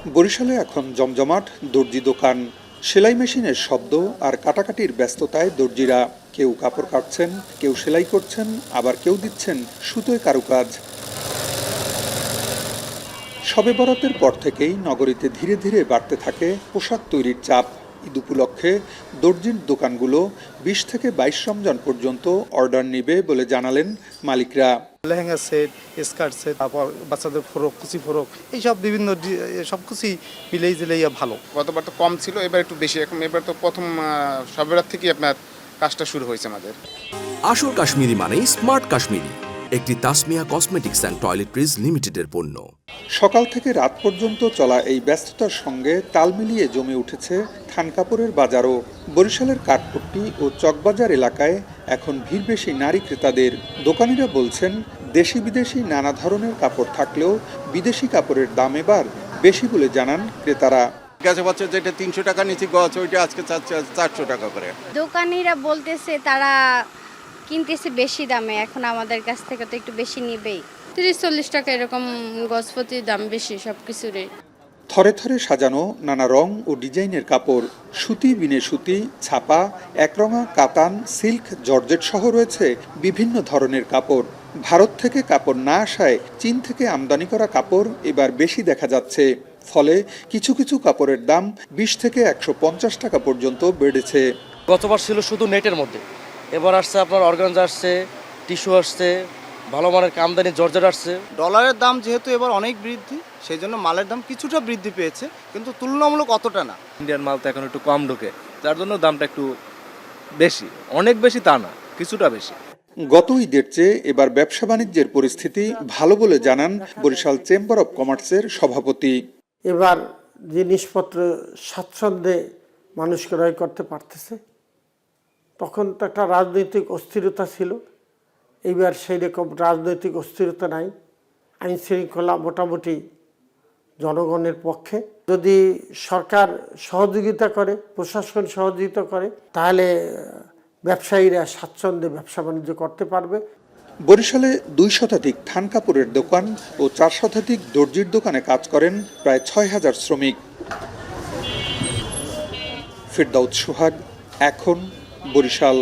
বরিশালে এখন জমজমাট দর্জি দোকান। সেলাই মেশিনের শব্দ আর কাটাকাটির ব্যস্ততায় দর্জিরা কেউ কাপড় কাটছেন, কেউ সেলাই করছেন, আবার কেউ দিচ্ছেন সুতোয় কারুকাজ। শবে বরাতের পর থেকেই নগরীতে ধীরে ধীরে বাড়তে থাকে পোশাক তৈরির চাপ। ঈদ উপলক্ষে দর্জির দোকানগুলো ২০ থেকে ২২ রমজান পর্যন্ত অর্ডার নেবে বলে জানালেন মালিকরা। লেহেঙ্গা সেট, স্কার্ট সেট, তারপর বাচ্চাদের ফ্রক, কুচি ফ্রক, এইসব বিভিন্ন সব কিছুই মিলেই দিলেই ভালো। গতবার তো কম ছিল, এবার একটু বেশি। এখন এবার তো প্রথম শবে বরাত থেকেই আপনার কাজটা শুরু হয়েছে আমাদের। আসল কাশ্মীরি মানেই স্মার্ট কাশ্মীরি, একটি তাসমিয়া কসমেটিক্স অ্যান্ড টয়লেট্রিজ লিমিটেডের পণ্য। সকাল থেকে রাত পর্যন্ত চলা এই ব্যস্ততার সঙ্গে তাল মিলিয়ে জমে উঠেছে থান কাপড়ের বাজারও। বরিশালের কাঠপট্টি ও চকবাজার এলাকায় এখন ভিড় বেশি নারী ক্রেতাদের। দোকানিরা বলছেন, দেশি বিদেশি নানা ধরনের কাপড় থাকলেও বিদেশি কাপড়ের দাম এবার বেশি বলে জানান ক্রেতারা। গেছে বছর যেটা ৩০০ টাকা নিচে গছ, ওইটা আজকে ৪০০ টাকা করে। দোকানিরা বলতেছে তারা কিনতেছে বেশি দামে, এখন আমাদের কাছ থেকে তো একটু বেশি নিবেই। ৩০-৪০ টাকা এরকম গজপতির দাম বেশি সব কিছুরই। থরে থরে সাজানো নানা রং ও ডিজাইনের কাপড়, সুতি বিনে সুতি, ছাপা, একরঙা, কাতান, সিল্ক, জর্জেট সহ রয়েছে বিভিন্ন ধরনের কাপড়। ভারত থেকে কাপড় না আসায় চীন থেকে আমদানি করা কাপড় এবার বেশি দেখা যাচ্ছে। ফলে কিছু কিছু কাপড়ের দাম ২০ থেকে ১৫০ টাকা পর্যন্ত বেড়েছে। গতবার ছিল শুধু নেটের মধ্যে, এবার আসছে আপনার অর্গানজা আসছে, টিস্যু আসছে, ভালো মানের আমদানি জর্জেট আসছে। ডলারের দাম যেহেতু এবার অনেক বৃদ্ধি, সেই জন্য মালের দাম কিছুটা বৃদ্ধি পেয়েছে, কিন্তু তুলনামূলক অতটা না। ইন্ডিয়ান মাল তো এখন একটু কম ঢোকে, যার জন্য দামটা একটু বেশি, অনেক বেশি তা না, কিছুটা বেশি। গত ঈদের চেয়ে এবার ব্যবসা বাণিজ্যের পরিস্থিতি ভালো বলে জানান বরিশাল চেম্বার অব কমার্সের সভাপতি। এবার জিনিসপত্র স্বাচ্ছন্দ্যে মানুষ ক্রয় করতে পারতেছে। তখন তো একটা রাজনৈতিক অস্থিরতা ছিল, এইবার সেই রকম রাজনৈতিক অস্থিরতা নাই। আইন শৃঙ্খলা মোটামুটি জনগণের পক্ষে। যদি সরকার সহযোগিতা করে, প্রশাসন সহযোগিতা করে, তাহলে ব্যবসায়ীরা স্বাচ্ছন্দ্যে ব্যবসা বাণিজ্য করতে পারবে। বরিশালে ২ শতাধিক থান কাপড়ের দোকান ও ৪ শতাধিক দর্জির দোকানে কাজ করেন প্রায় ৬,০০০ শ্রমিক। ফিরদাউস সোহাগ, এখন, বরিশাল।